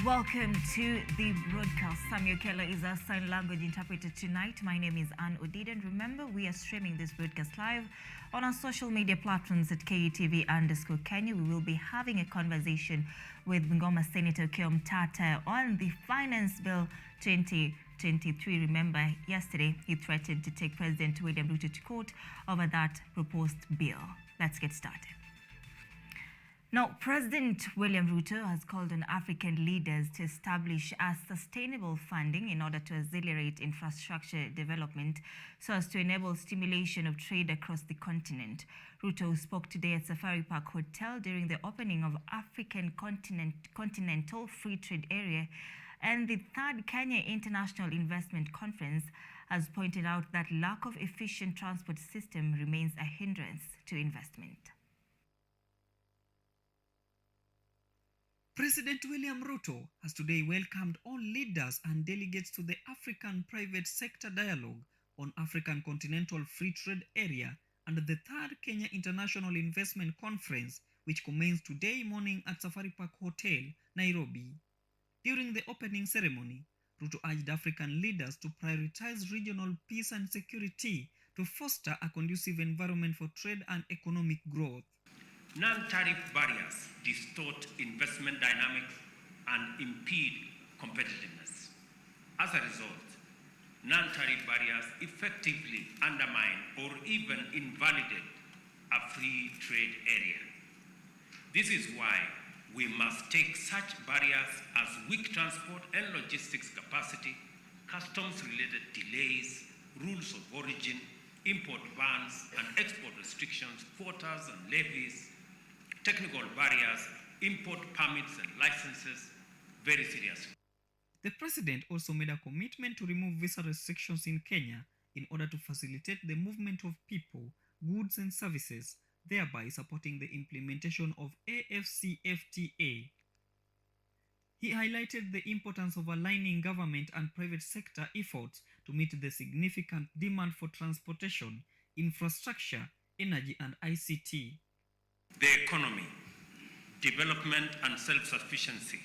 Welcome to the broadcast. SAMMY OKELLO is our sign language interpreter tonight. My name is ODIDA, and remember, we are streaming this broadcast live on our social media platforms at KUTV_Kenya. We will be having a conversation with Ngoma Senator Okiya Omtatah on the Finance Bill 2023. Remember, yesterday he threatened to take President William Ruto to court over that proposed bill. Let's get started. Now, President William Ruto has called on African leaders to establish a sustainable funding in order to accelerate infrastructure development so as to enable stimulation of trade across the continent. Ruto spoke today at Safari Park Hotel during the opening of African Continental Free Trade Area, and the third Kenya International Investment Conference has pointed out that lack of efficient transport system remains a hindrance to investment. President William Ruto has today welcomed all leaders and delegates to the African Private Sector Dialogue on African Continental Free Trade Area and the third Kenya International Investment Conference, which commenced today morning at Safari Park Hotel, Nairobi. During the opening ceremony, Ruto urged African leaders to prioritize regional peace and security to foster a conducive environment for trade and economic growth. Non-tariff barriers distort investment dynamics and impede competitiveness. As a result, non-tariff barriers effectively undermine or even invalidate a free trade area. This is why we must take such barriers as weak transport and logistics capacity, customs-related delays, rules of origin, import bans and export restrictions, quotas and levies, technical barriers, import permits and licenses very seriously. The president also made a commitment to remove visa restrictions in Kenya in order to facilitate the movement of people, goods and services, thereby supporting the implementation of AfCFTA. He highlighted the importance of aligning government and private sector efforts to meet the significant demand for transportation, infrastructure, energy and ICT. The economy, development and self-sufficiency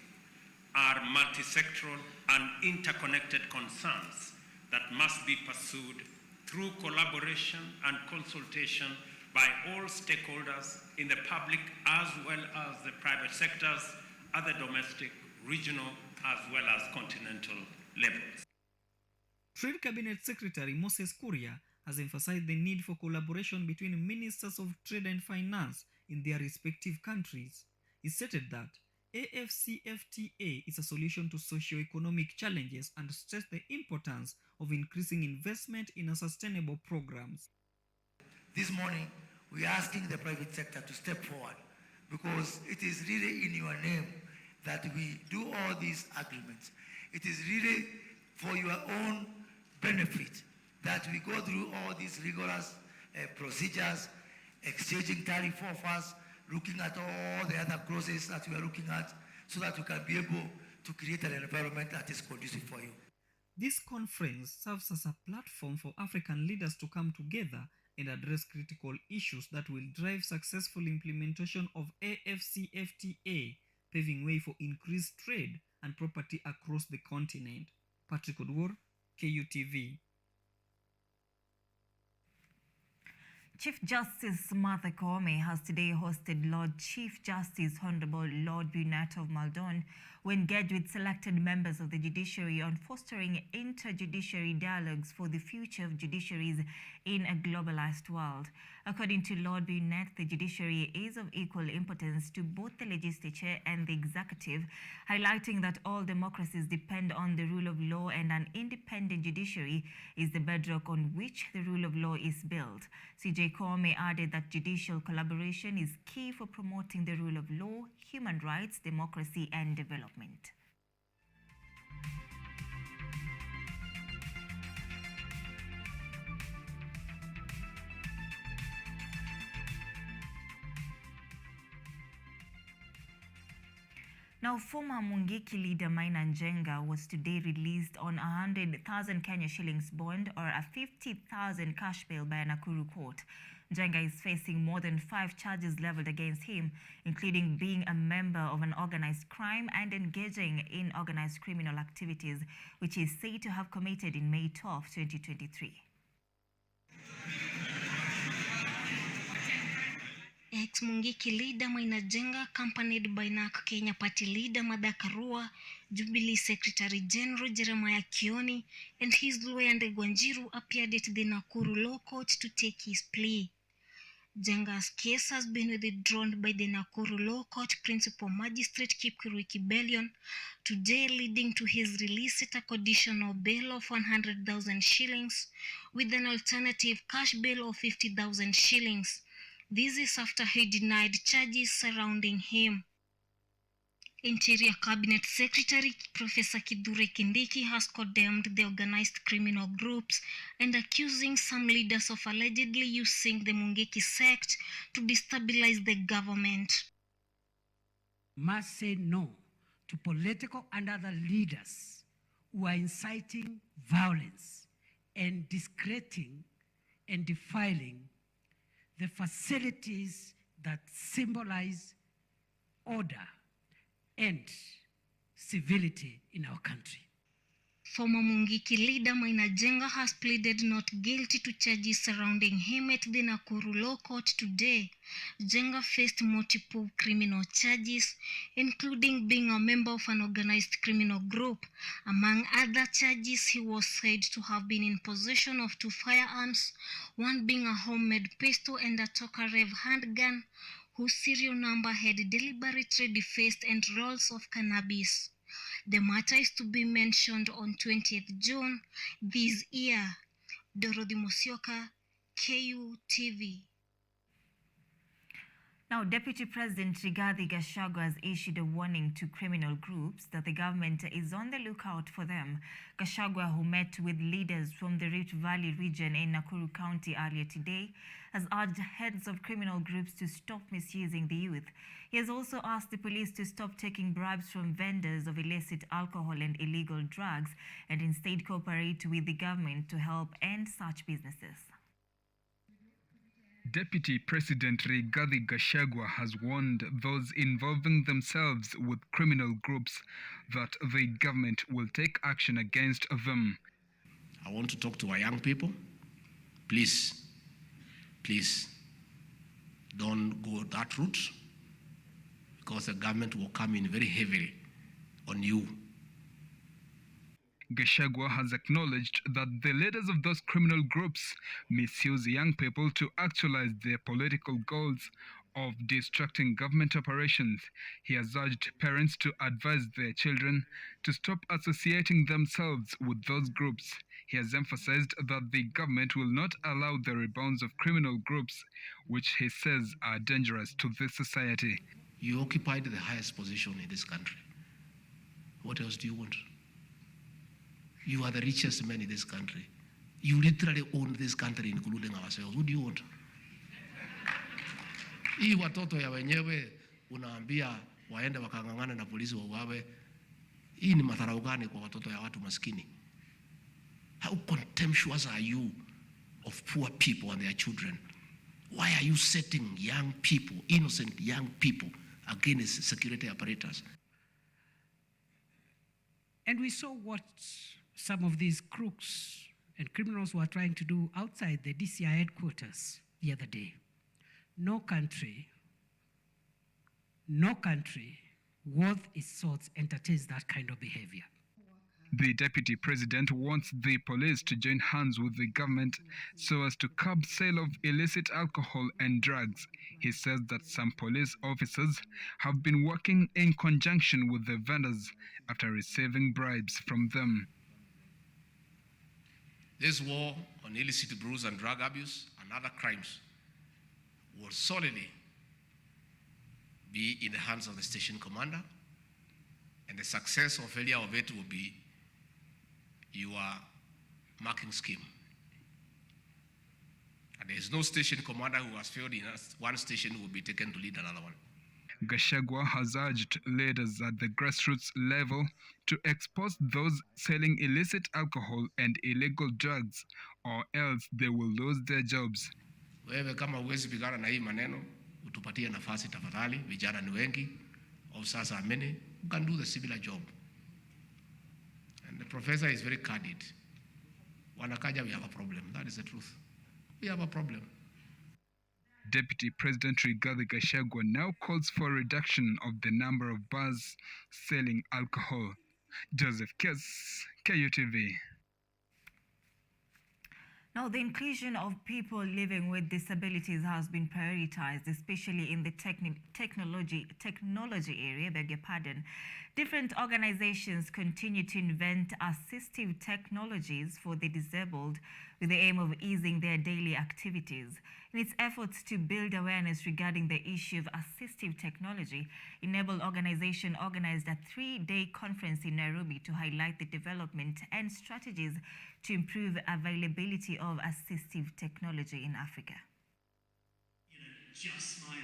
are multi-sectoral and interconnected concerns that must be pursued through collaboration and consultation by all stakeholders in the public as well as the private sectors at the domestic, regional as well as continental levels. Trade Cabinet Secretary Moses Kuria has emphasized the need for collaboration between ministers of trade and finance in their respective countries. He stated that AfCFTA is a solution to socio-economic challenges and stressed the importance of increasing investment in sustainable programs. This morning, we are asking the private sector to step forward because it is really in your name that we do all these agreements. It is really for your own benefit that we go through all these rigorous procedures, exchanging tariff offers, looking at all the other clauses that we are looking at so that we can be able to create an environment that is conducive for you. This conference serves as a platform for African leaders to come together and address critical issues that will drive successful implementation of AfCFTA, paving way for increased trade and property across the continent. Patrick Odwor, KUTV. Chief Justice Martha Koome has today hosted Lord Chief Justice Honorable Lord Burnett of Maldon, who engaged with selected members of the judiciary on fostering interjudiciary dialogues for the future of judiciaries in a globalized world. According to Lord Burnett, the judiciary is of equal importance to both the legislature and the executive, highlighting that all democracies depend on the rule of law and an independent judiciary is the bedrock on which the rule of law is built. CJ Koome added that judicial collaboration is key for promoting the rule of law, human rights, democracy and development. Now, former Mungiki leader Maina Njenga was today released on 100,000 Kenya shillings bond or a 50,000 cash bail by a Nakuru court. Jenga is facing more than 5 charges leveled against him, including being a member of an organized crime and engaging in organized criminal activities, which he is said to have committed in May 12, 2023. Ex-Mungiki leader Maina Jenga, accompanied by NARC Kenya Party leader Martha Karua, Jubilee Secretary General Jeremiah Kioni, and his lawyer Ndegwanjiru appeared at the Nakuru Law Court to take his plea. Jenga's case has been withdrawn by the Nakuru Law Court Principal Magistrate Kipkurui Kibelion today, leading to his release at a conditional bail of 100,000 shillings with an alternative cash bail of 50,000 shillings. This is after he denied charges surrounding him. Interior Cabinet Secretary Professor Kithure Kindiki has condemned the organized criminal groups and accusing some leaders of allegedly using the Mungiki sect to destabilize the government. Must say no to political and other leaders who are inciting violence and discrediting and defiling the facilities that symbolize order and civility in our country. Former Mungiki leader Maina Jenga has pleaded not guilty to charges surrounding him at the Nakuru Law Court today. Jenga faced multiple criminal charges, including being a member of an organized criminal group. Among other charges, he was said to have been in possession of 2 firearms, one being a homemade pistol and a Tokarev handgun, whose serial number had deliberately defaced, and rolls of cannabis. The matter is to be mentioned on 20th June this year. Dorothy Mosioka, KUTV. Now, Deputy President Rigathi Gachagua has issued a warning to criminal groups that the government is on the lookout for them. Gachagua, who met with leaders from the Rift Valley region in Nakuru County earlier today, has urged heads of criminal groups to stop misusing the youth. He has also asked the police to stop taking bribes from vendors of illicit alcohol and illegal drugs and instead cooperate with the government to help end such businesses. Deputy President Rigathi Gachagua has warned those involving themselves with criminal groups that the government will take action against them. I want to talk to our young people. Please, don't go that route, because the government will come in very heavily on you. Gachagua has acknowledged that the leaders of those criminal groups misuse young people to actualize their political goals of distracting government operations. He has urged parents to advise their children to stop associating themselves with those groups. He has emphasized that the government will not allow the rebounds of criminal groups, which he says are dangerous to this society. You occupied the highest position in this country. What else do you want? You are the richest man in this country. You literally own this country, including ourselves. What do you want? Hii watoto ya wenyewe unaambia waende wakangangana na polisi wauawe. Hii ni madharau gani kwa watoto ya watu maskini? How contemptuous are you of poor people and their children? Why are you setting young people, innocent young people, against security apparatus? And we saw what some of these crooks and criminals were trying to do outside the DCI headquarters the other day. No country worth its salt entertains that kind of behavior. The deputy president wants the police to join hands with the government so as to curb sale of illicit alcohol and drugs. He says that some police officers have been working in conjunction with the vendors after receiving bribes from them. This war on illicit brews and drug abuse and other crimes will solidly be in the hands of the station commander, and the success or failure of it will be your marking scheme. And there is no station commander who has failed in one station who will be taken to lead another one. Gachagua has urged leaders at the grassroots level to expose those selling illicit alcohol and illegal drugs, or else they will lose their jobs. Wewe kama huwezi pigana na hii maneno, utupatie nafasi tafadhali, vijana ni wengi, of sasa many who can do the similar job. And the professor is very candid. Wanakaja, we have a problem. That is the truth. We have a problem. Deputy President Rigathi Gachagua now calls for a reduction of the number of bars selling alcohol. Joseph Kes, KUTV. Now, the inclusion of people living with disabilities has been prioritized, especially in the technology area, beg your pardon. Different organizations continue to invent assistive technologies for the disabled with the aim of easing their daily activities. In its efforts to build awareness regarding the issue of assistive technology, Enable organization organized a 3-day conference in Nairobi to highlight the development and strategies to improve availability of assistive technology in Africa. Just smiling.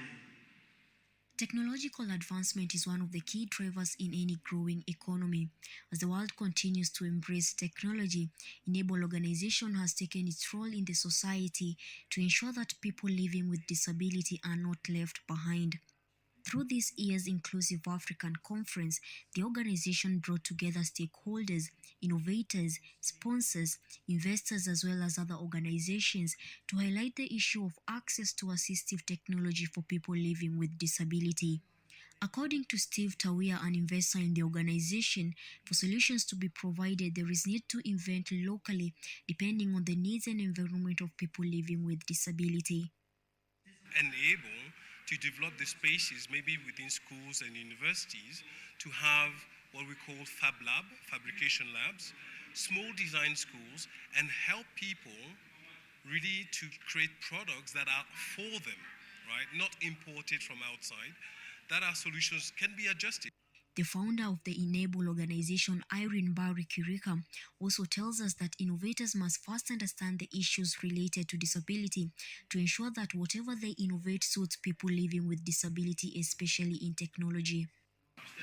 Technological advancement is one of the key drivers in any growing economy. As the world continues to embrace technology, Enable organization has taken its role in the society to ensure that people living with disability are not left behind. Through this year's Inclusive African Conference, the organization brought together stakeholders, innovators, sponsors, investors, as well as other organizations to highlight the issue of access to assistive technology for people living with disability. According to Steve Tawia, an investor in the organization, for solutions to be provided, there is need to invent locally depending on the needs and environment of people living with disability. Enable to develop the spaces, maybe within schools and universities, to have what we call fab lab, fabrication labs, small design schools, and help people really to create products that are for them, right? Not imported from outside, that our solutions can be adjusted. The founder of the Enable organization, Irene Barry Kirika, also tells us that innovators must first understand the issues related to disability to ensure that whatever they innovate suits people living with disability, especially in technology.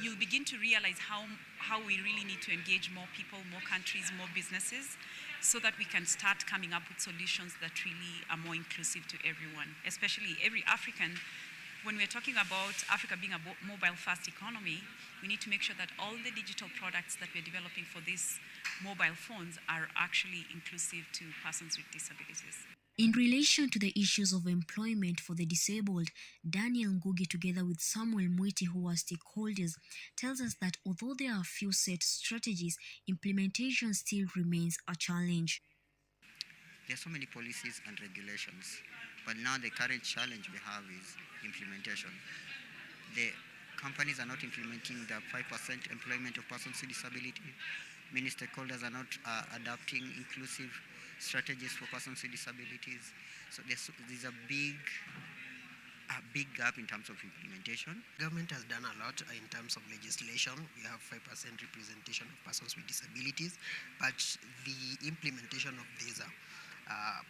You'll begin to realize how we really need to engage more people, more countries, more businesses, so that we can start coming up with solutions that really are more inclusive to everyone, especially every African. When we're talking about Africa being a mobile-first economy, we need to make sure that all the digital products that we're developing for these mobile phones are actually inclusive to persons with disabilities. In relation to the issues of employment for the disabled, Daniel Ngugi, together with Samuel Mwiti, who are stakeholders, tells us that although there are few set strategies, implementation still remains a challenge. There are so many policies and regulations, but now the current challenge we have is implementation. The companies are not implementing the 5% employment of persons with disability. Many stakeholders are not adapting inclusive strategies for persons with disabilities. So there's a big gap in terms of implementation. Government has done a lot in terms of legislation. We have 5% representation of persons with disabilities, but the implementation of these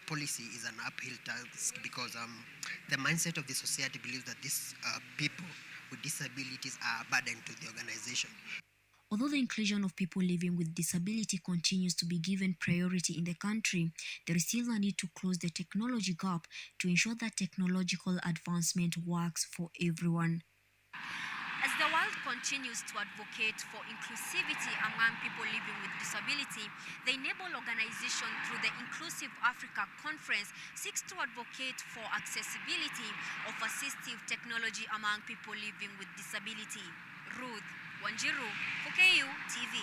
policy is an uphill task because the mindset of the society believes that these people with disabilities are a burden to the organization. Although the inclusion of people living with disability continues to be given priority in the country, there is still a need to close the technology gap to ensure that technological advancement works for everyone. As the world continues to advocate for inclusivity among people living with disability, the Enable organization, through the Inclusive Africa Conference, seeks to advocate for accessibility of assistive technology among people living with disability. Ruth Wanjiru for KUTV.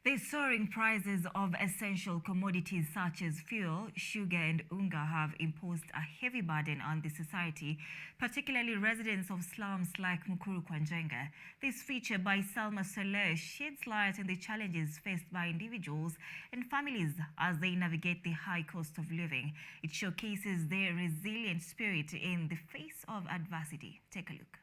The soaring prices of essential commodities such as fuel, sugar and unga have imposed a heavy burden on the society, particularly residents of slums like Mukuru Kwanjenga. This feature by Salma Saleh sheds light on the challenges faced by individuals and families as they navigate the high cost of living. It showcases their resilient spirit in the face of adversity. Take a look.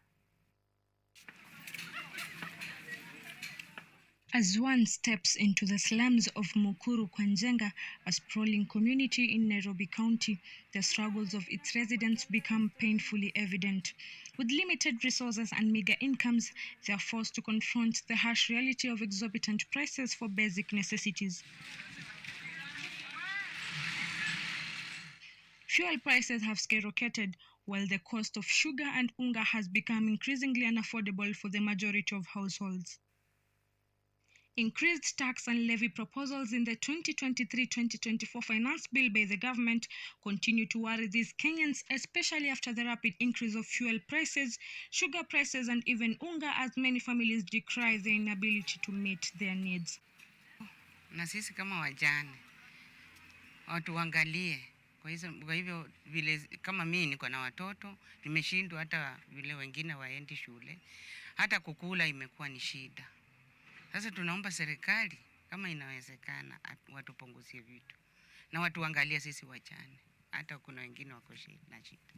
As one steps into the slums of Mukuru Kwanjenga, a sprawling community in Nairobi County, the struggles of its residents become painfully evident. With limited resources and meager incomes, they are forced to confront the harsh reality of exorbitant prices for basic necessities. Fuel prices have skyrocketed, while the cost of sugar and unga has become increasingly unaffordable for the majority of households. Increased tax and levy proposals in the 2023-2024 finance bill by the government continue to worry these Kenyans, especially after the rapid increase of fuel prices, sugar prices, and even unga, as many families decry their inability to meet their needs. Na sisi kama wajane watuangalie. Kwa hivyo vile kama mimi niko na watoto, nimeshindwa hata vile wengine waendi shule, hata kukula imekuwa ni shida. Sasa tunaomba serikali kama inawezekana watupunguzie vitu na watuangalie sisi wajane, hata kuna wengine wako na shida.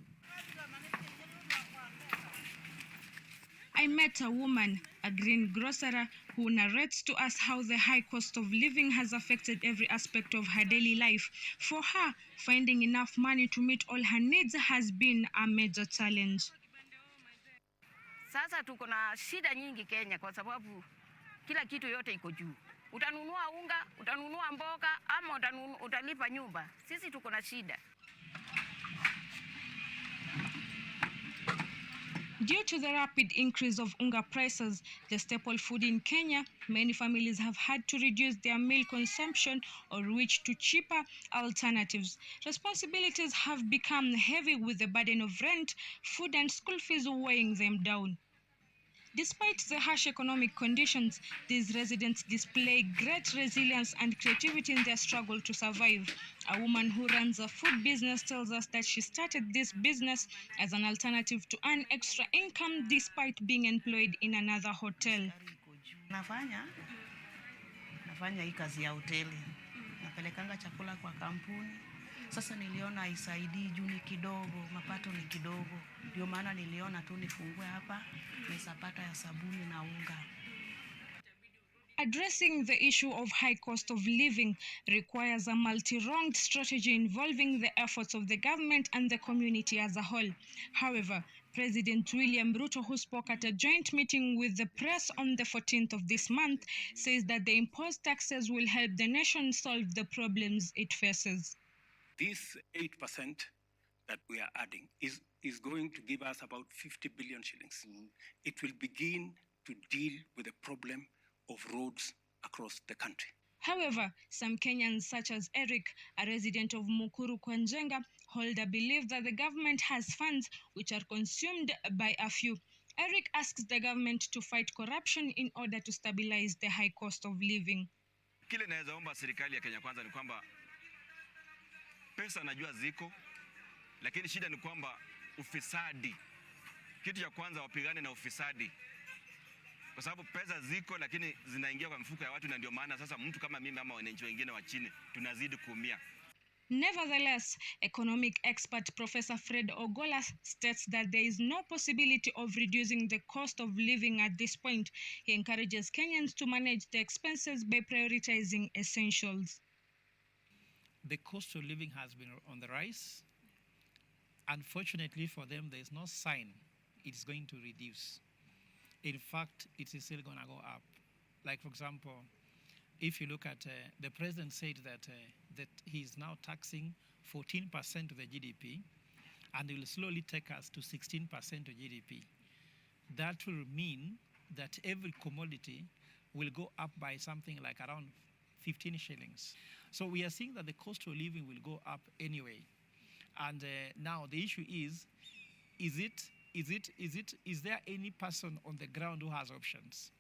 I met a woman, a greengrocer, who narrates to us how the high cost of living has affected every aspect of her daily life. For her, finding enough money to meet all her needs has been a major challenge. Sasa tuko na shida nyingi Kenya kwa sababu kila kitu yote iko juu. Utanunua unga, utanunua mboga, ama utalipa nyumba. Sisi tuko na shida. Due to the rapid increase of unga prices, the staple food in Kenya, many families have had to reduce their meal consumption or switch to cheaper alternatives. Responsibilities have become heavy with the burden of rent, food, and school fees weighing them down. Despite the harsh economic conditions, these residents display great resilience and creativity in their struggle to survive. A woman who runs a food business tells us that she started this business as an alternative to earn extra income despite being employed in another hotel. Nafanya hii kazi ya hoteli. Napelekanga chakula kwa kampuni. Sasa niliona haisaidii juu ni kidogo, mapato ni kidogo. Ndio maana niliona tu nifungue hapa, nisapata ya sabuni na unga. Addressing the issue of high cost of living requires a multi-pronged strategy involving the efforts of the government and the community as a whole. However, President William Ruto, who spoke at a joint meeting with the press on the 14th of this month, says that the imposed taxes will help the nation solve the problems it faces. This 8% that we are adding is going to give us about 50 billion shillings. It will begin to deal with the problem of roads across the country. However, some Kenyans, such as Eric, a resident of Mukuru Kwanjenga, hold a belief that the government has funds which are consumed by a few. Eric asks the government to fight corruption in order to stabilize the high cost of living. Kile naweza omba serikali ya Kenya kwanza ni kwamba pesa najua ziko, lakini shida ni kwamba ufisadi. Kitu cha kwanza wapigane na ufisadi. Kwa sababu pesa ziko lakini zinaingia kwa mifuko ya watu, na ndio maana sasa mtu kama mimi ama wananchi wengine wa chini tunazidi kuumia. Nevertheless, economic expert Professor Fred Ogola states that there is no possibility of reducing the cost of living at this point. He encourages Kenyans to manage the expenses by prioritizing essentials. The cost of living has been on the rise. Unfortunately for them, there is no sign it's going to reduce. In fact, it is still going to go up. Like, for example, if you look at the president said that he is now taxing 14% of the GDP, and it will slowly take us to 16% of GDP. That will mean that every commodity will go up by something like around 15 shillings. So we are seeing that the cost of living will go up anyway. And now the issue is there any person on the ground who has options?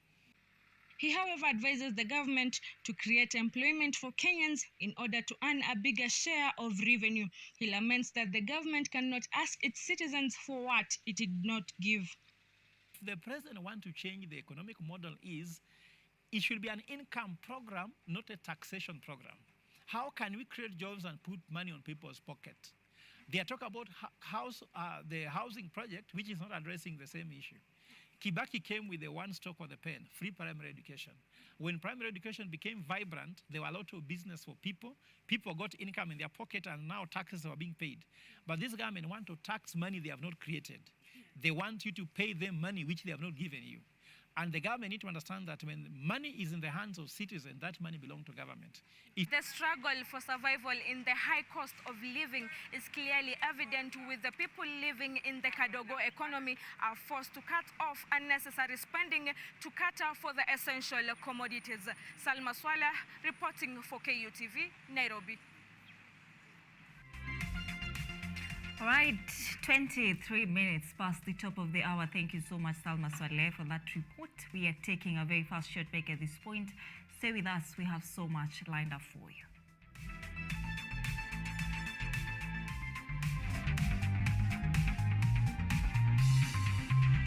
He, however, advises the government to create employment for Kenyans in order to earn a bigger share of revenue. He laments that the government cannot ask its citizens for what it did not give. If the president wants to change the economic model, it should be an income program, not a taxation program. How can we create jobs and put money on people's pocket? They are talking about the housing project, which is not addressing the same issue. Kibaki came with the one stroke of the pen, free primary education. When primary education became vibrant, there were a lot of business for people. People got income in their pocket, and now taxes are being paid. But this government want to tax money they have not created. They want you to pay them money which they have not given you. And the government need to understand that when money is in the hands of citizens, that money belongs to government. The struggle for survival in the high cost of living is clearly evident, with the people living in the Kadogo economy are forced to cut off unnecessary spending to cater for the essential commodities. Salma Swala reporting for KUTV, Nairobi. All right, 23 minutes past the top of the hour. Thank you so much, Salma Swale, for that report. We are taking a very fast short break at this point. Stay with us. We have so much lined up for you.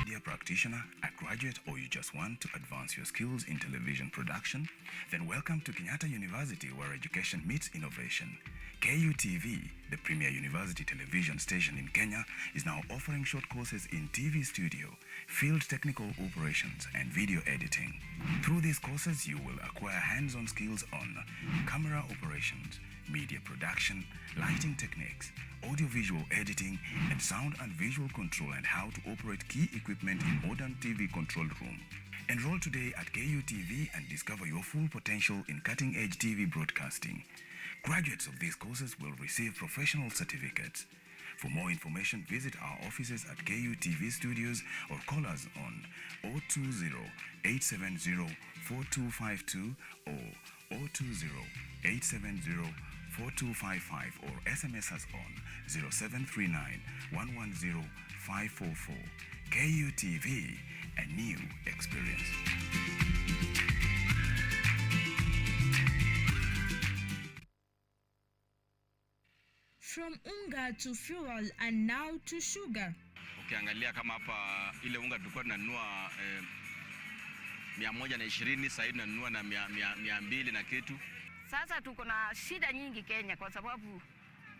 Media practitioner, a graduate, or you just want to advance your skills in television production? Then welcome to Kenyatta University, where education meets innovation. KUTV, the premier university television station in Kenya, is now offering short courses in TV studio, field technical operations, and video editing. Through these courses, you will acquire hands-on skills on camera operations, media production, lighting techniques, audiovisual editing, and sound and visual control, and how to operate key equipment in modern TV control room. Enroll today at KUTV and discover your full potential in cutting-edge TV broadcasting. Graduates of these courses will receive professional certificates. For more information, visit our offices at KUTV Studios or call us on 020-870-4252 or 020-870-4255 or SMS us on 0739-110-544. KUTV, a new experience. From unga to fuel and now to sugar. Ukiangalia kama hapa ile unga tulikuwa tunanunua 120, sasa hivi tunanunua na 200 na kitu. Sasa tuko na shida nyingi Kenya kwa sababu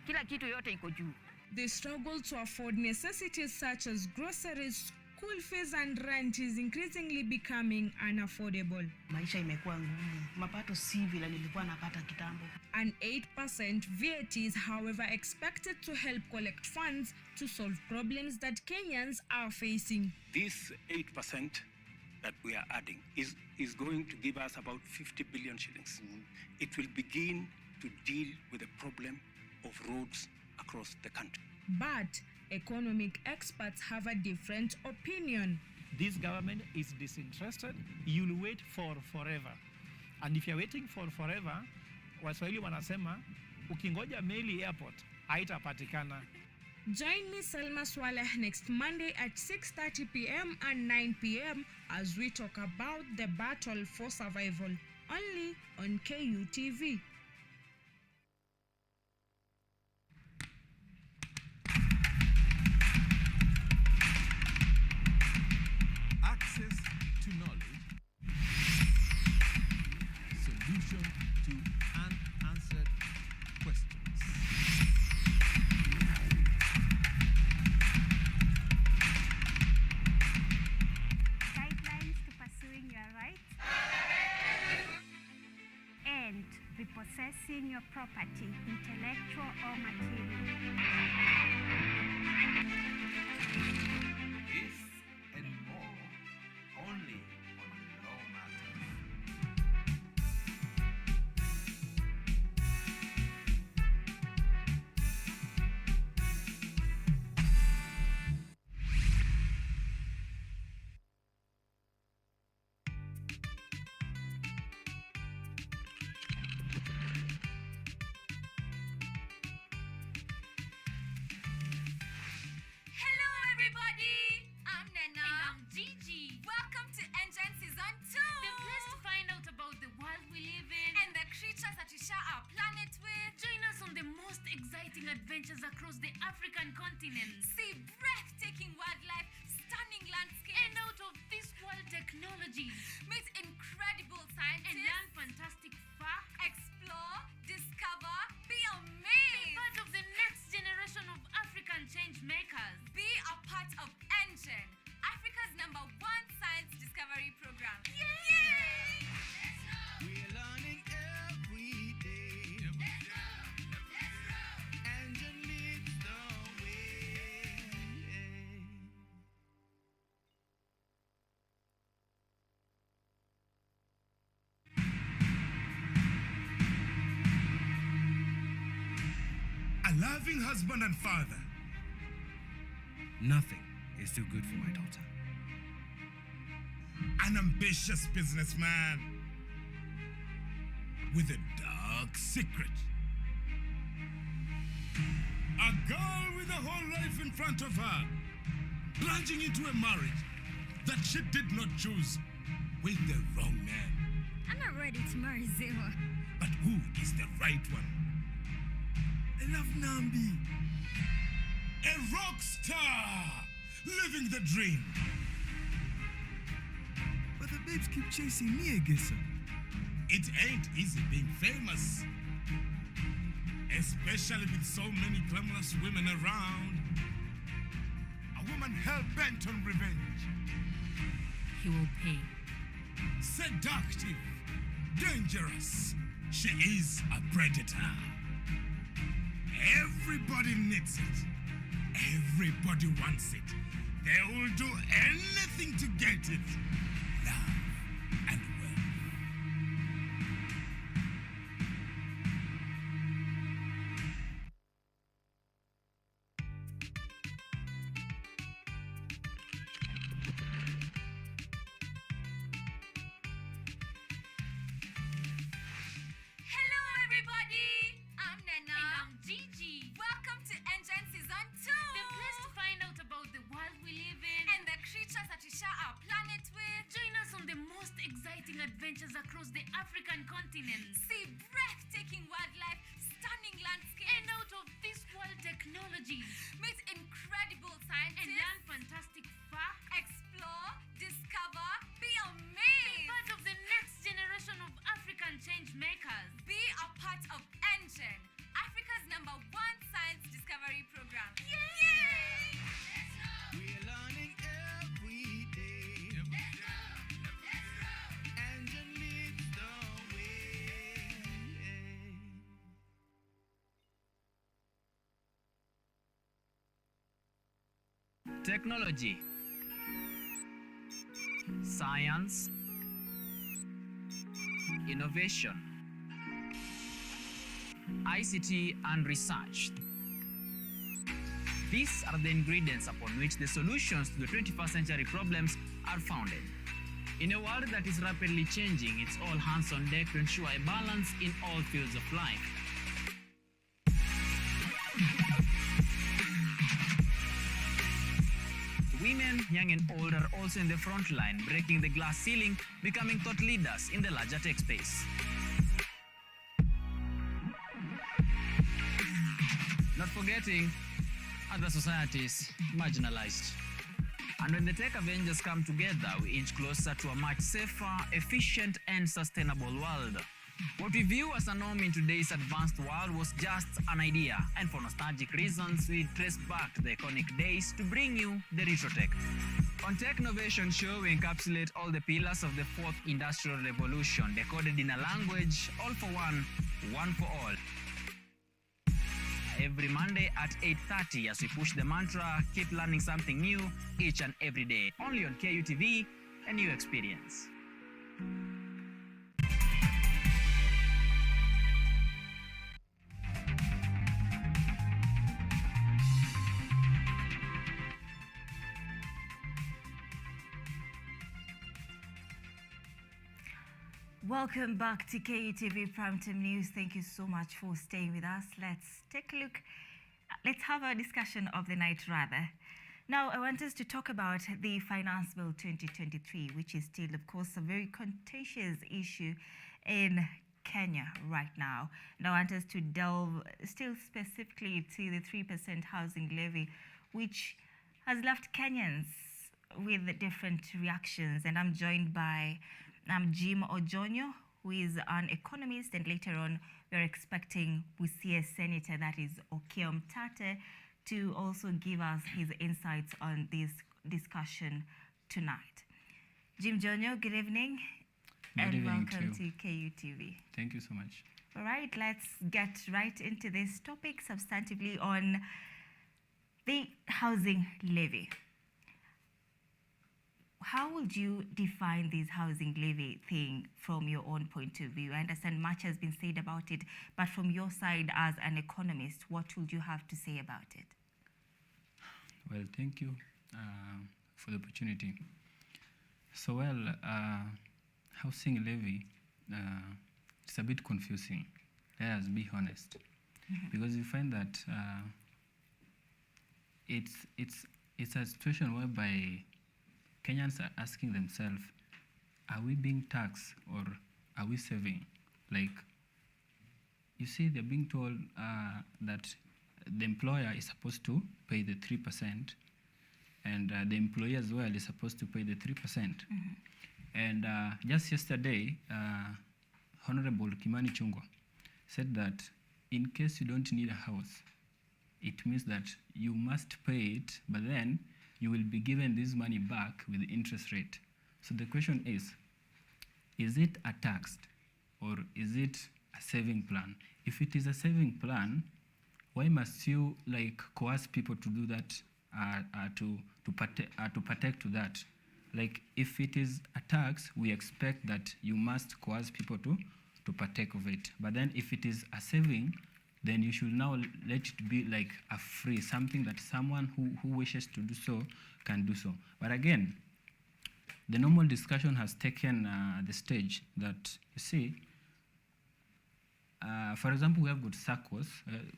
kila kitu yote iko juu. The struggle to afford necessities such as groceries, school fees and rent is increasingly becoming unaffordable. Maisha imekuwa ngumu. Mapato si vile nilikuwa napata kitambo. An 8% VAT is, however, expected to help collect funds to solve problems that Kenyans are facing. This 8% that we are adding is going to give us about 50 billion shillings. It will begin to deal with the problem of roads across the country. But economic experts have a different opinion. This government is disinterested. You'll wait for forever. And if you're waiting for forever, Waswahili wanasema ukingoja meli airport haitapatikana. Join me, Salma Swaleh, next Monday at 6:30 p.m. and 9 p.m. as we talk about the battle for survival, only on KUTV. Access to knowledge, solution to unanswered questions. Guidelines to pursuing your rights and repossessing your property, intellectual or material. This and more, only on Law Matters. Hello everybody! I'm Nena. And I'm Gigi. Welcome to Engine Season 2! The place to find out about the world we live in and the creatures that we share our planet with. Join us on the most exciting adventures across the African continent. See breathtaking wildlife, stunning landscapes, and out of this world technologies. Meet incredible scientists and learn fantastic facts. Explore, discover, be amazed. Be part of the next generation of African change makers. Be a part of Engine, Africa's #1 science discovery program. Yay! We're learning every day. Engine leads the way. loving husband and father. Nothing is too good for my daughter. An ambitious businessman with a dark secret. A girl with a whole life in front of her, plunging into a marriage that she did not choose with the wrong man. I'm not ready to marry Zima. But who is the right one? I love Nambi. A rock star, living the dream. But the babes keep chasing me, Agissa. It ain't easy being famous. Especially with so many glamorous women around. A woman hell-bent on revenge. He will pay. Seductive, dangerous. She is a predator. Everybody needs it. Everybody wants it. They will do anything to get it. Love and wealth. Hello, everybody. I'm Nena. And I'm Gigi. Welcome to Engine Season 2. The place to find out about the world we live in and the creatures that we share our planet with. Join us on the most exciting adventures across the African continent. See breathtaking wildlife, stunning landscapes, and out of this world technologies. Meet incredible scientists and learn fantastic facts. Explore, discover, be amazed. Be part of the next generation of African change makers. Be a part of Engine, Africa's #1 science discovery program. Yay! We're learning every day. Engine leads the way. Technology, science, innovation, ICT and research. These are the ingredients upon which the solutions to the 21st century problems are founded. In a world that is rapidly changing, it's all hands on deck to ensure a balance in all fields of life. Women, young and old, are also in the front line, breaking the glass ceiling, becoming thought leaders in the larger tech space. Not forgetting other societies marginalized. And when the tech Avengers come together, we inch closer to a much safer, efficient, and sustainable world. What we view as a norm in today's advanced world was just an idea, and for nostalgic reasons, we trace back to the iconic days to bring you the retro tech. On Tech Innovation Show, we encapsulate all the pillars of the fourth industrial revolution, decoded in a language, all for one for all. Every Monday at 8:30 as we push the mantra, keep learning something new each and every day. Only on KUTV, a new experience. Welcome back to KUTV Primetime News. Thank you so much for staying with us. Let's take a look. Let's have a discussion of the night, rather. Now, I want us to talk about the Finance Bill 2023, which is still, of course, a very contentious issue in Kenya right now. And I want us to delve still specifically to the 3% housing levy, which has left Kenyans with different reactions. And I'm joined by Jim Ojonyo, who is an economist, and later on we're expecting Busia Senator, that is OKELLO, to also give us his insights on this discussion tonight. Jim Ojonyo, good evening. Good evening welcome to KUTV. Thank you so much. All right, let's get right into this topic substantively on the housing levy. how would you define this housing levy thing from your own point of view? I understand much has been said about it, but from your side as an economist, what would you have to say about it? Well, thank you for the opportunity. So, housing levy, it's a bit confusing. Let us be honest, because you find that it's a situation whereby Kenyans are asking themselves, are we being taxed or are we saving? Like, you see, they're being told that the employer is supposed to pay the 3%, and the employee as well is supposed to pay the 3%. And just yesterday, Honorable Kimani Chungwa said that in case you don't need a house, it means that you must pay it, but then you will be given this money back with the interest rate. So the question is it a tax or is it a saving plan? If it is a saving plan, why must you like coerce people to do that, to partake to that? Like, if it is a tax, we expect that you must coerce people to partake of it. But then if it is a saving, then you should now let it be like a free, something that someone who wishes to do so can do so. But again, the normal discussion has taken the stage that, you see, for example, we have got SACCOs,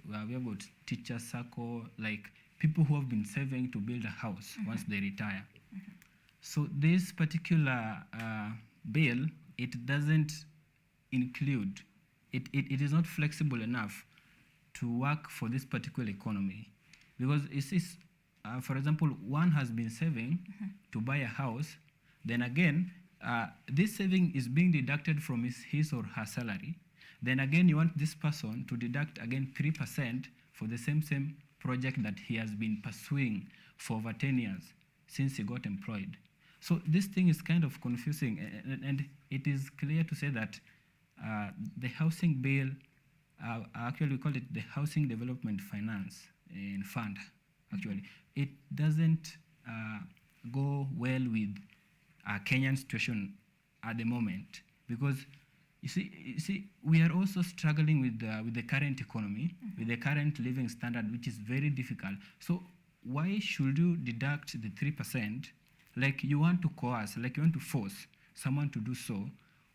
we have got teacher SACCO, like people who have been saving to build a house once they retire. So this particular bill, it doesn't include, it is not flexible enough to work for this particular economy, because it is, for example, one has been saving to buy a house, then again, this saving is being deducted from his or her salary. Then again, you want this person to deduct again 3% for the same project that he has been pursuing for over 10 years since he got employed. So this thing is kind of confusing, and it is clear to say that the housing bill, actually we call it the Housing Development Finance Fund, actually. It doesn't go well with Kenyan situation at the moment, because you see, we are also struggling with the current economy, with the current living standard, which is very difficult. So why should you deduct the 3%? Like, you want to coerce, like you want to force someone to do so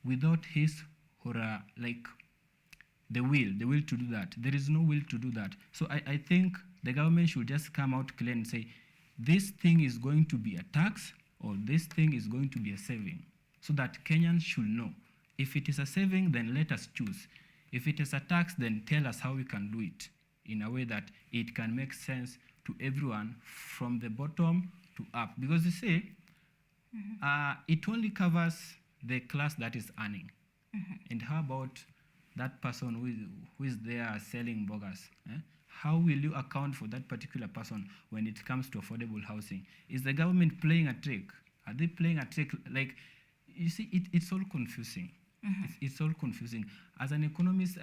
without his or like the will to do that. There is no will to do that. So I think the government should just come out clear and say, this thing is going to be a tax or this thing is going to be a saving, so that Kenyans should know. If it is a saving, then let us choose. If it is a tax, then tell us how we can do it in a way that it can make sense to everyone from the bottom to up. Because you see, it only covers the class that is earning. And how about that person who is there selling bogus? How will you account for that particular person when it comes to affordable housing? Is the government playing a trick? Are they playing a trick? Like, you see, it's all confusing. It's all confusing. As an economist,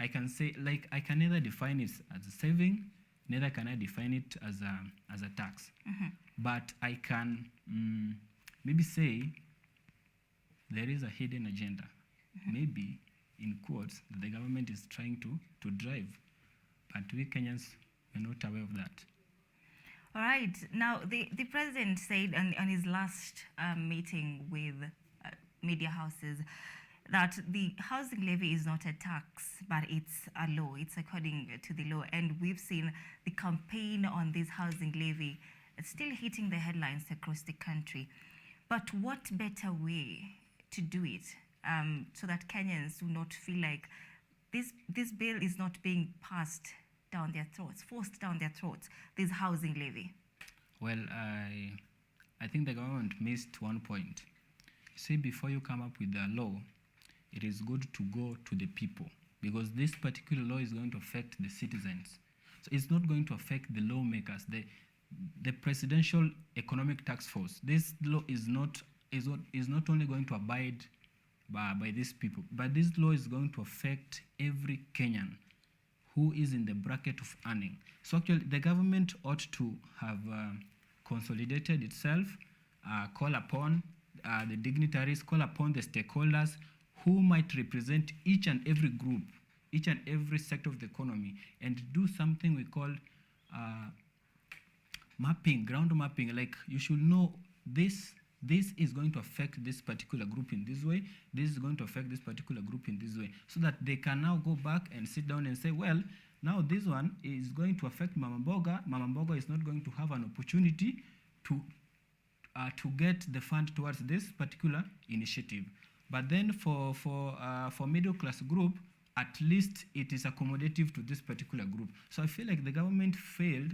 I can say, like, I can neither define it as a saving, neither can I define it as a tax. But I can maybe say there is a hidden agenda, maybe in quotes, that the government is trying to drive, but we Kenyans are not aware of that. All right. Now, the president said on his last meeting with media houses that the housing levy is not a tax, but it's a law. It's according to the law. And we've seen the campaign on this housing levy still hitting the headlines across the country. But what better way to do it so that Kenyans do not feel like this bill is not being passed down their throats, forced down their throats, this housing levy? Well, I think the government missed one point. See, before you come up with a law, it is good to go to the people, because this particular law is going to affect the citizens. So it's not going to affect the lawmakers, the Presidential Economic Task Force. This law is not only going to abide by these people, but this law is going to affect every Kenyan who is in the bracket of earning. So actually, the government ought to have consolidated itself call upon the dignitaries, call upon the stakeholders who might represent each and every group, each and every sector of the economy, and do something we call mapping, ground mapping. Like, you should know this is going to affect this particular group in this way, this is going to affect this particular group in this way, so that they can now go back and sit down and say, well, now this one is going to affect Mama Mboga. Mama Mboga is not going to have an opportunity to get the fund towards this particular initiative. But then for middle class group, at least it is accommodative to this particular group. So I feel like the government failed,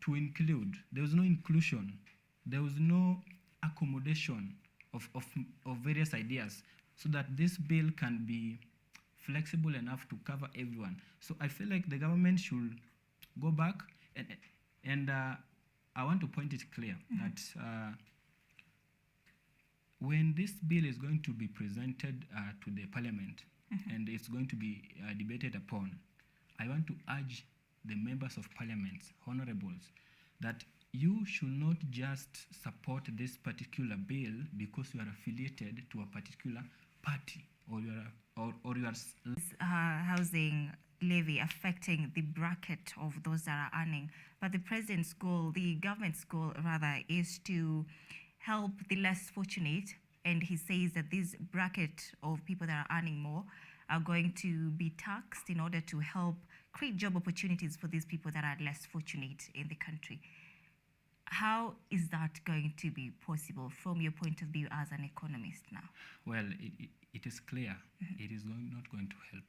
to include. There was no inclusion. There was no accommodation of various ideas, so that this bill can be flexible enough to cover everyone. So I feel like the government should go back and I want to point it clear that when this bill is going to be presented to the parliament and it's going to be debated upon, I want to urge the members of parliament, honorables, that you should not just support this particular bill because you are affiliated to a particular party or you are housing levy affecting the bracket of those that are earning. But the president's goal, the government's goal rather, is to help the less fortunate. And he says that this bracket of people that are earning more are going to be taxed in order to help create job opportunities for these people that are less fortunate in the country. How is that going to be possible from your point of view as an economist now? Well, it is clear it is not going to help.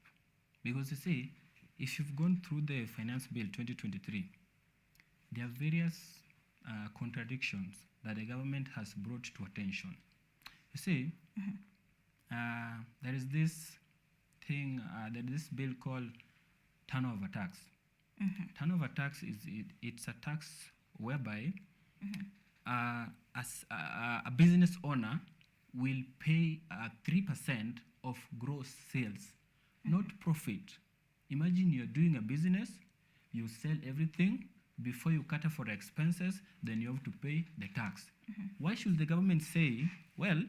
Because you see, if you've gone through the Finance Bill 2023, there are various contradictions that the government has brought to attention. You see, there is this thing, there is this bill called turnover tax. Turnover tax it's a tax whereby as a business owner will pay 3% of gross sales, not profit. Imagine you're doing a business, you sell everything, before you cater for expenses, then you have to pay the tax. Why should the government say, well,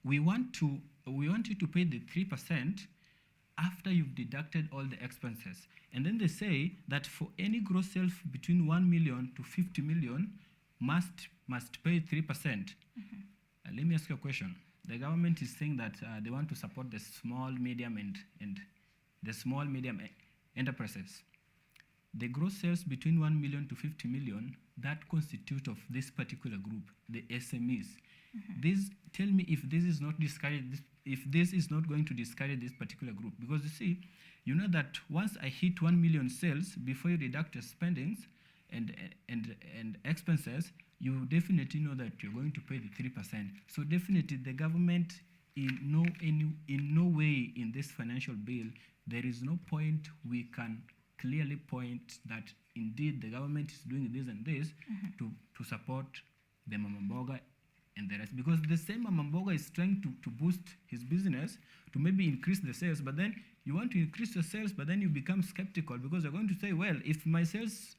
we want you to pay the 3% after you've deducted all the expenses? And then they say that for any gross sales between 1 million to 50 million must pay 3%. Let me ask you a question. The government is saying that they want to support the small, medium, and the small, medium enterprises. The gross sales between 1 million to 50 million, that constitute of this particular group, the SMEs. Tell me if this is not discouraged, if this is not going to discourage this particular group. Because you see, you know that once I hit 1 million sales, before you deduct your spendings and expenses, you definitely know that you're going to pay the 3%. So definitely the government, in no way in this financial bill, there is no point we can clearly point that indeed the government is doing this and this to support the Mama Mboga and the rest. Because the same Mama Mboga is trying to boost his business, to maybe increase the sales, but then you want to increase your sales, but then you become skeptical because you're going to say, well, if my sales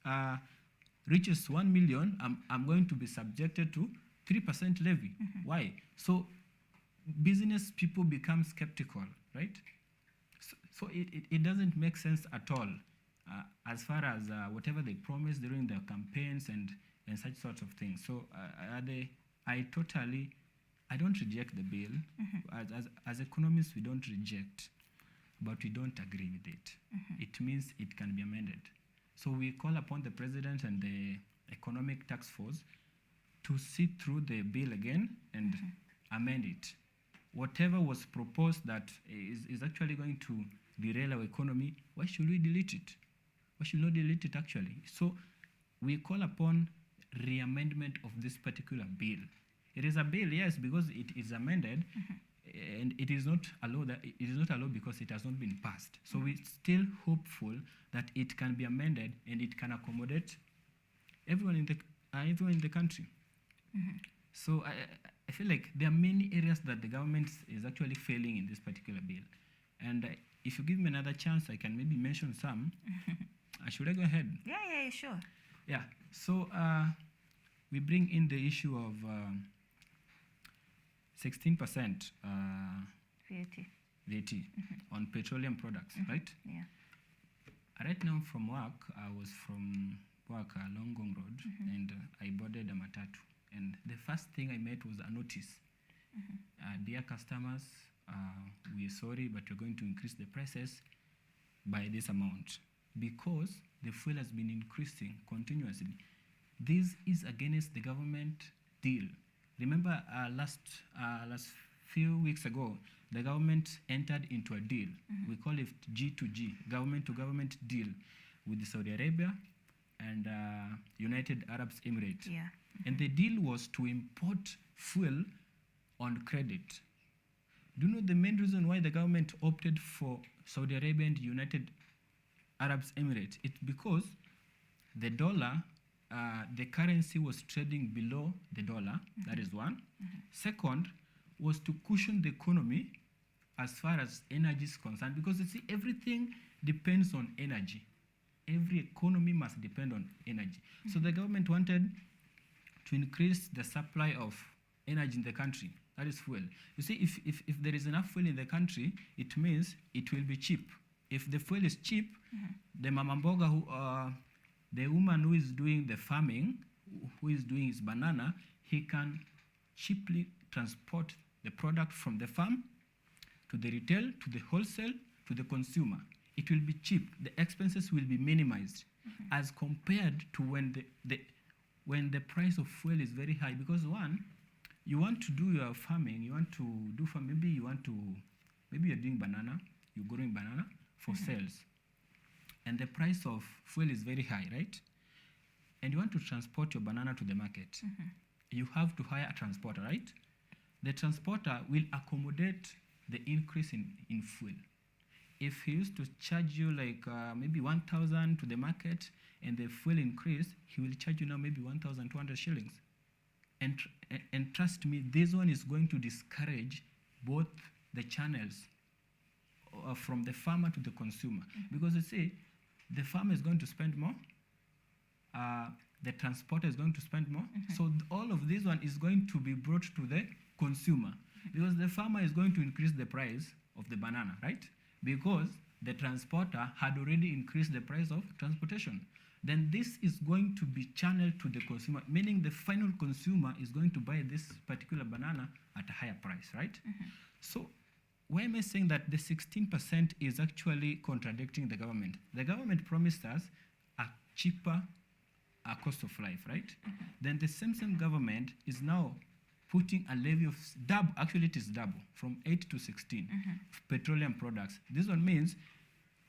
reaches 1 million, I'm going to be subjected to 3% levy. Why? So business people become skeptical, right? So it doesn't make sense at all as far as whatever they promised during their campaigns and such sorts of things. So I don't reject the bill. As economists, we don't reject, but we don't agree with it. It means it can be amended. So we call upon the president and the economic task force to see through the bill again and amend it. Whatever was proposed that is actually going to derail our economy, why should we delete it? Why should we not delete it actually? So we call upon re-amendment of this particular bill. It is a bill, yes, because it is amended, and it is not allowed because it has not been passed. So we're still hopeful that it can be amended and it can accommodate everyone in the country. So I feel like there are many areas that the government is actually failing in this particular bill. And if you give me another chance, I can maybe mention some. Should I go ahead? Yeah, sure. Yeah. So we bring in the issue of 16% VAT on petroleum products, right? Yeah. Right now from work, I was from work along Gong Road, and I boarded a matatu. And the first thing I met was a notice. Dear customers, we're sorry, but we're going to increase the prices by this amount because the fuel has been increasing continuously. This is against the government deal. Remember last few weeks ago, the government entered into a deal. We call it G2G, government to government deal with Saudi Arabia and United Arab Emirates. Yeah. And the deal was to import fuel on credit. Do you know the main reason why the government opted for Saudi Arabia and United Arab Emirates? It's because the dollar, the currency was trading below the dollar. That is one. Second was to cushion the economy as far as energy is concerned, because you see, everything depends on energy. Every economy must depend on energy. So the government wanted to increase the supply of energy in the country. That is fuel. You see, if there is enough fuel in the country, it means it will be cheap. If the fuel is cheap, the mama mboga, the woman who is doing the farming, who is doing his banana, he can cheaply transport the product from the farm to the retail, to the wholesale, to the consumer. It will be cheap. The expenses will be minimized as compared to when the price of fuel is very high. Because one, you want to do your farming, maybe you're doing banana, you're growing banana for sales. And the price of fuel is very high, right? And you want to transport your banana to the market. You have to hire a transporter, right? The transporter will accommodate the increase in fuel. If he used to charge you like maybe 1,000 to the market and the fuel increase, he will charge you now maybe 1,200 shillings. And trust me, this one is going to discourage both the channels from the farmer to the consumer. Because you see, the farmer is going to spend more, the transporter is going to spend more. So all of this one is going to be brought to the consumer. Because the farmer is going to increase the price of the banana, right? Because the transporter had already increased the price of transportation. Then this is going to be channeled to the consumer, meaning the final consumer is going to buy this particular banana at a higher price, right? So why am I saying that the 16% is actually contradicting the government? The government promised us a cheaper cost of life, right? Then the same government is now putting a levy of double, actually it is double, from 8 to 16 petroleum products. This one means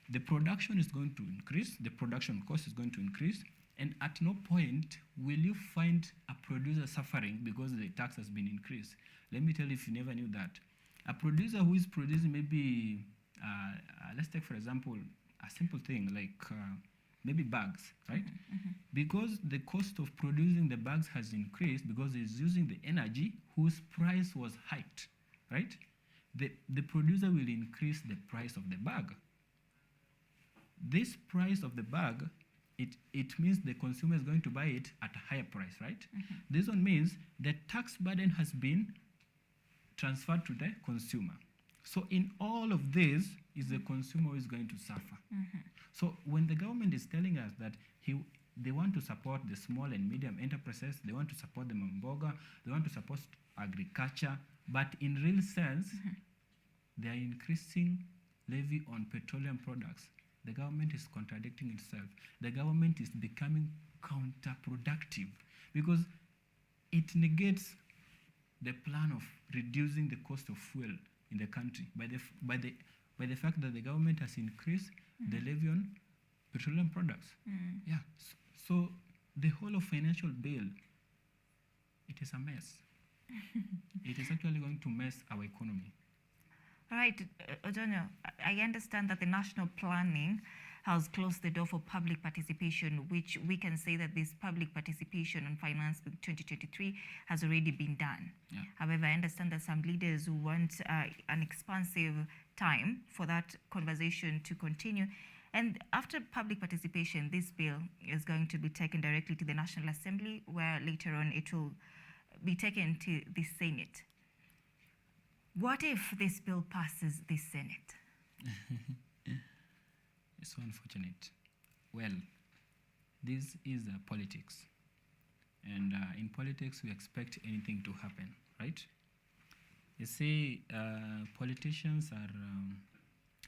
the production is going to increase, the production cost is going to increase, and at no point will you find a producer suffering because the tax has been increased. Let me tell you if you never knew that. A producer who is producing maybe, let's take for example, a simple thing like maybe bags, right? Because the cost of producing the bags has increased because it's using the energy whose price was hiked, right? The producer will increase the price of the bag. This price of the bag, it means the consumer is going to buy it at a higher price, right? This one means the tax burden has been transferred to the consumer. So in all of this, is the consumer who is going to suffer. So when the government is telling us that they want to support the small and medium enterprises, they want to support the mamboga, they want to support agriculture, but in real sense, they are increasing levy on petroleum products. The government is contradicting itself. The government is becoming counterproductive because it negates the plan of reducing the cost of fuel in the country by the fact that the government has increased the levy on petroleum products. Yeah. So the whole of financial bill, it is a mess. It is actually going to mess our economy. All right, Ojonyo, I understand that the national planning has closed the door for public participation, which we can say that this public participation on Finance Bill 2023 has already been done. Yeah. However, I understand that some leaders who want an expansive time for that conversation to continue And after public participation, this bill is going to be taken directly to the National Assembly, where later on it will be taken to the Senate. What if this bill passes the Senate? It's so unfortunate. Well, this is politics. And in politics, we expect anything to happen, right? You see, politicians are,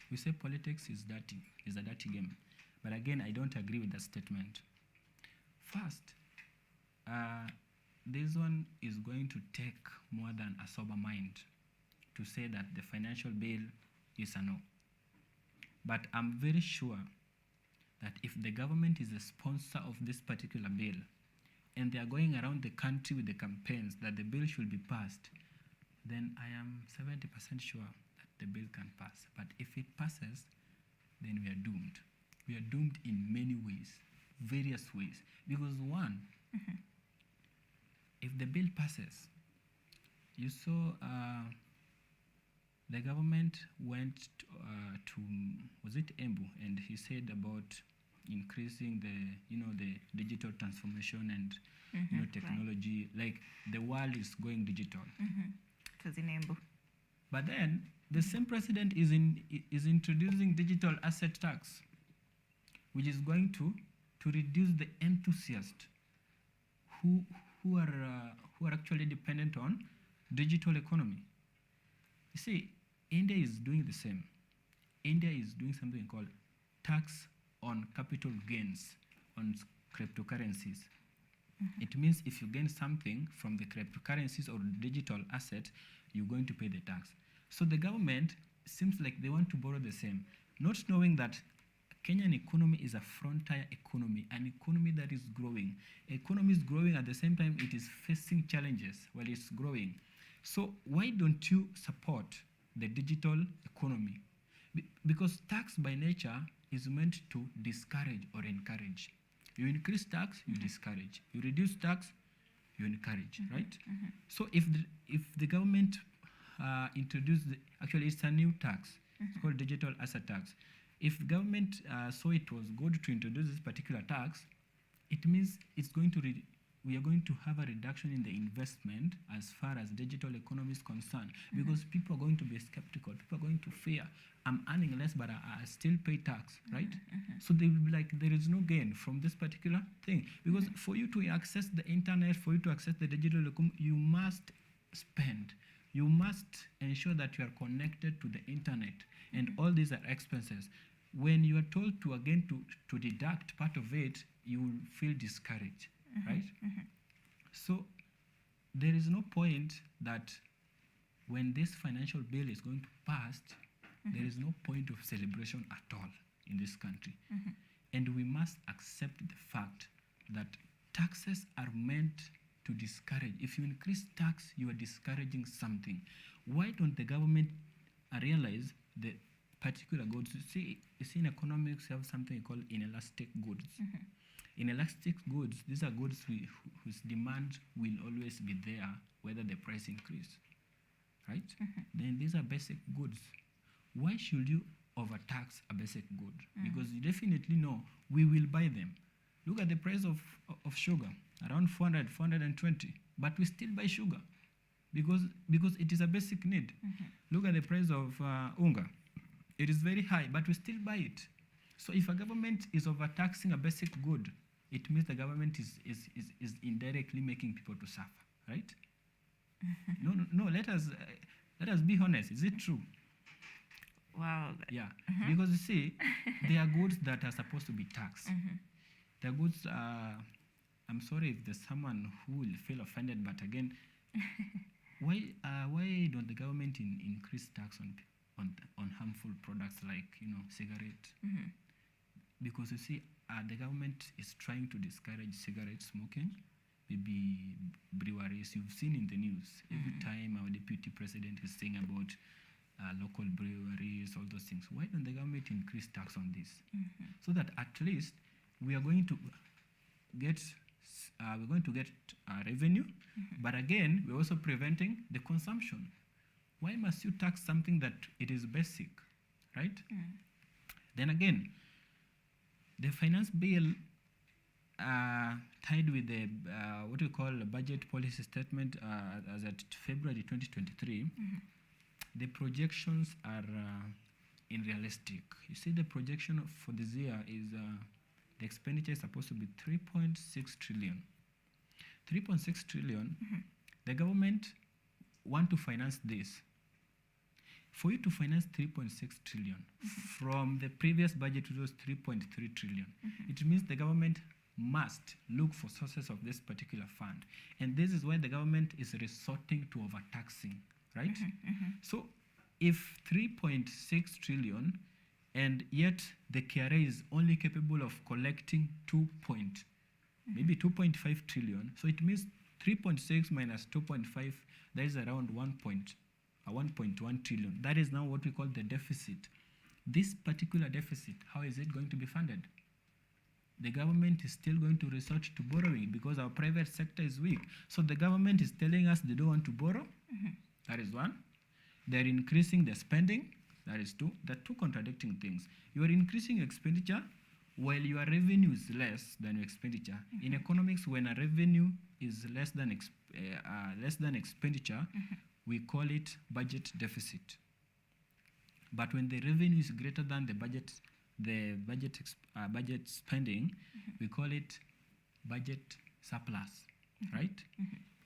we say politics is dirty, is a dirty game. But again, I don't agree with that statement. First, this one is going to take more than a sober mind to say that the financial bill is a no. But I'm very sure that if the government is a sponsor of this particular bill, and they are going around the country with the campaigns that the bill should be passed, then I am 70% sure that the bill can pass. But if it passes, then we are doomed. We are doomed in many ways, various ways. Because one, if the bill passes, you saw the government went to, was it Embu, and he said about increasing the digital transformation and technology, like the world is going digital. It was in Embu. But then the same president is introducing digital asset tax, which is going to reduce the enthusiasts who are actually dependent on digital economy. You see, India is doing the same. India is doing something called tax on capital gains on cryptocurrencies. It means if you gain something from the cryptocurrencies or digital asset, you're going to pay the tax. So the government seems like they want to borrow the same, not knowing that Kenyan economy is a frontier economy, an economy that is growing. Economy is growing at the same time it is facing challenges while it's growing. So why don't you support the digital economy? Because tax by nature is meant to discourage or encourage. You increase tax, you discourage. You reduce tax, you encourage, right? So if the government introduced, actually it's a new tax, it's called digital asset tax. If the government saw it was good to introduce this particular tax, it means it's going to we are going to have a reduction in the investment as far as digital economy is concerned, because people are going to be skeptical. People are going to fear, I'm earning less, but I still pay tax, right? So they will be like, there is no gain from this particular thing. Because for you to access the internet, for you to access the digital economy, you must spend. You must ensure that you are connected to the internet, and all these are expenses. When you are told to, again, to deduct part of it, you will feel discouraged. Right? So there is no point that when this financial bill is going to pass, there is no point of celebration at all in this country. And we must accept the fact that taxes are meant to discourage. If you increase tax, you are discouraging something. Why don't the government realize the particular goods? You see in economics, you have something called inelastic goods. Inelastic goods, these are goods whose demand will always be there, whether the price increase, right? Then these are basic goods. Why should you overtax a basic good? Because you definitely know we will buy them. Look at the price of sugar, around 400, 420, but we still buy sugar because it is a basic need. Look at the price of unga. It is very high, but we still buy it. So if a government is overtaxing a basic good, it means the government is indirectly making people to suffer, right? No. Let us be honest. Is it true? Wow. Yeah. Because you see, there are goods that are supposed to be taxed. There are goods. I'm sorry if there's someone who will feel offended, but again, why don't the government increase tax on harmful products like cigarette? Because you see, the government is trying to discourage cigarette smoking, maybe breweries. You've seen in the news every time our deputy president is saying about local breweries, all those things. Why don't the government increase tax on this, so that at least we are going to get revenue, but again we're also preventing the consumption. Why must you tax something that it is basic, right? Then again, The finance bill tied with the what we call a budget policy statement as at February 2023, the projections are unrealistic. You see, the projection for this year is the expenditure is supposed to be 3.6 trillion. 3.6 trillion, the government want to finance this. For you to finance 3.6 trillion, from the previous budget it was 3.3 trillion. It means the government must look for sources of this particular fund. And this is why the government is resorting to overtaxing, right? So if 3.6 trillion and yet the KRA is only capable of collecting maybe 2.5 trillion, so it means 3.6 minus 2.5, that is around 1.1 trillion. That is now what we call the deficit. This particular deficit, how is it going to be funded? The government is still going to resort to borrowing because our private sector is weak. So the government is telling us they don't want to borrow. That is one. They're increasing the spending. That is two. They're two contradicting things. You are increasing your expenditure while your revenue is less than your expenditure. In economics, when a revenue is less than expenditure, we call it budget deficit. But when the revenue is greater than the budget spending, we call it budget surplus, right?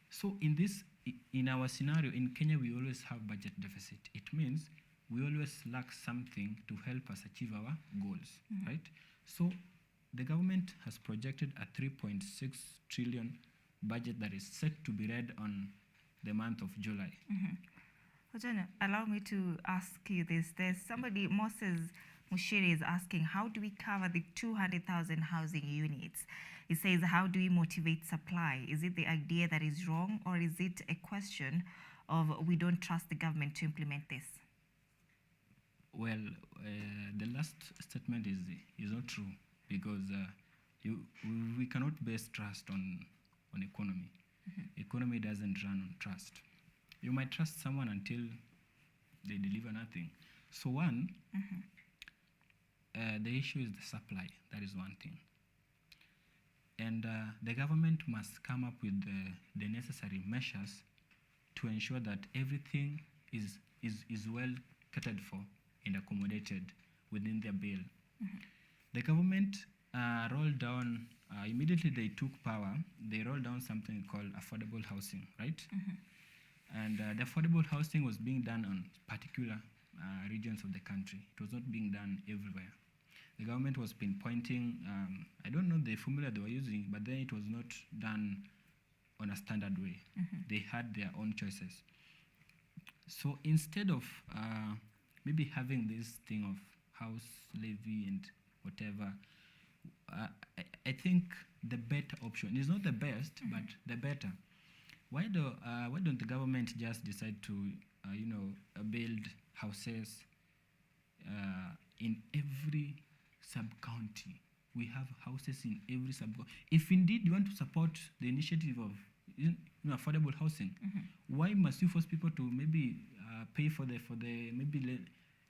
So in our scenario in Kenya, we always have budget deficit. It means we always lack something to help us achieve our goals, right? So the government has projected a 3.6 trillion budget that is set to be read on the month of July. Ojana, allow me to ask you this. There's somebody, Moses Mushiri, is asking, how do we cover the 200,000 housing units? He says, how do we motivate supply? Is it the idea that is wrong, or is it a question of we don't trust the government to implement this? Well, the last statement is not true, because we cannot base trust on economy. Economy doesn't run on trust. You might trust someone until they deliver nothing. So one, the issue is the supply. That is one thing. And the government must come up with the necessary measures to ensure that everything is well catered for and accommodated within their bill. The government rolled down, immediately they took power, they rolled down something called affordable housing, right? And the affordable housing was being done on particular regions of the country. It was not being done everywhere. The government was pinpointing, I don't know the formula they were using, but then it was not done on a standard way. They had their own choices. So instead of maybe having this thing of house levy and whatever, I think the better option is not the best, but the better. Why don't the government just decide to, build houses in every sub-county? We have houses in every sub-county. If indeed you want to support the initiative of affordable housing, why must you force people to maybe pay for the maybe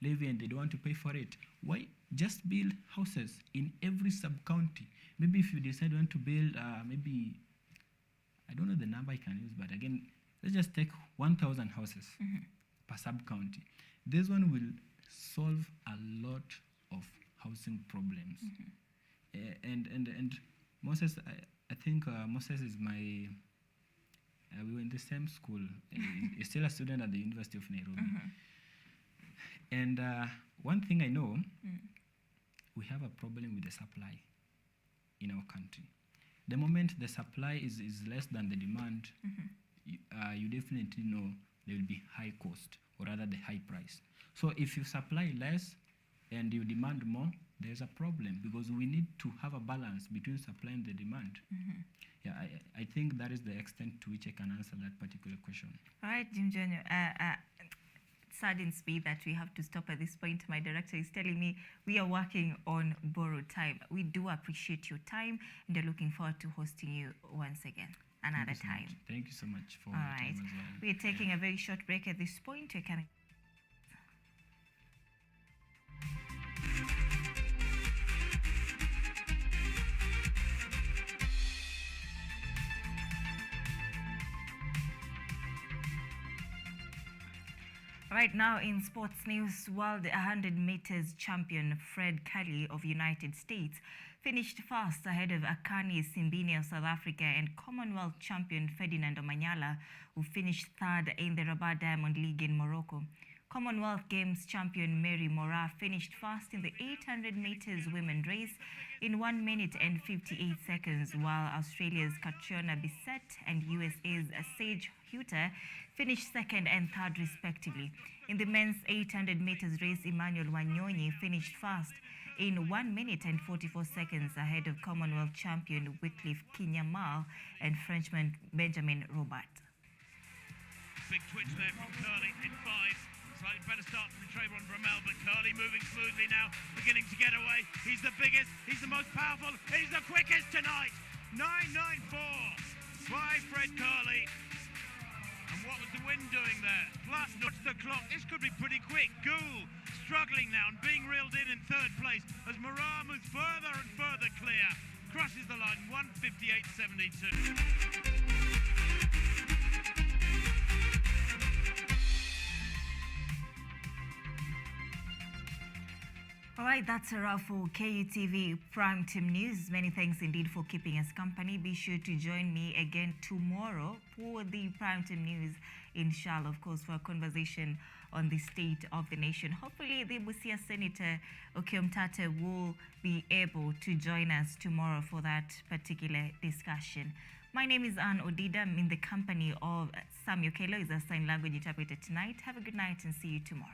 levy and they don't want to pay for it? Why just build houses in every sub-county? Maybe if you decide you want to build maybe, I don't know the number I can use, but again, let's just take 1,000 houses per sub-county. This one will solve a lot of housing problems. And Moses, I think Moses is my, we were in the same school. He's still a student at the University of Nairobi. And one thing I know, we have a problem with the supply in our country. The moment the supply is less than the demand, you definitely know there will be high cost, or rather the high price. So if you supply less and you demand more, there's a problem, because we need to have a balance between supply and the demand. Yeah, I think that is the extent to which I can answer that particular question. All right, Jim Jr. Saddens me that we have to stop at this point. My director is telling me we are working on borrowed time. We do appreciate your time, and are looking forward to hosting you once again another time. Thank you so much for your time as well. We are taking a very short break at this point. We're coming. Right now in sports news, world 100 meters champion Fred Curley of United States finished fast ahead of Akani Simbine of South Africa and Commonwealth champion Ferdinand Omanyala, who finished third in the Rabat Diamond League in Morocco. Commonwealth Games champion Mary Moraa finished first in the 800 meters women race in 1 minute and 58 seconds, while Australia's Catriona Bissett and USA's Sage Huter finished second and third respectively. In the men's 800 meters race, Emmanuel Wanyonyi finished first in 1 minute and 44 seconds ahead of Commonwealth champion Wycliffe Kinyamal and Frenchman Benjamin Robert. Big twitch there from Curley in 5. Slightly better start from Trayvon Bramell, but Curley moving smoothly now, beginning to get away. He's the biggest, he's the most powerful, he's the quickest tonight. 9.94 by Fred Curley. And what was the wind doing there? Plus, what's the clock? This could be pretty quick. Gould struggling now and being reeled in third place as Moraa moves further and further clear. Crosses the line, 1:58.72. All right, that's a wrap for KUTV Prime Team News. Many thanks indeed for keeping us company. Be sure to join me again tomorrow for the Prime Team News, inshallah, of course, for a conversation on the state of the nation. Hopefully, the Busia Senator Okeomtate will be able to join us tomorrow for that particular discussion. My name is ODIDA. I'm in the company of SAMMY OKELLO, is a sign language interpreter tonight. Have a good night and see you tomorrow.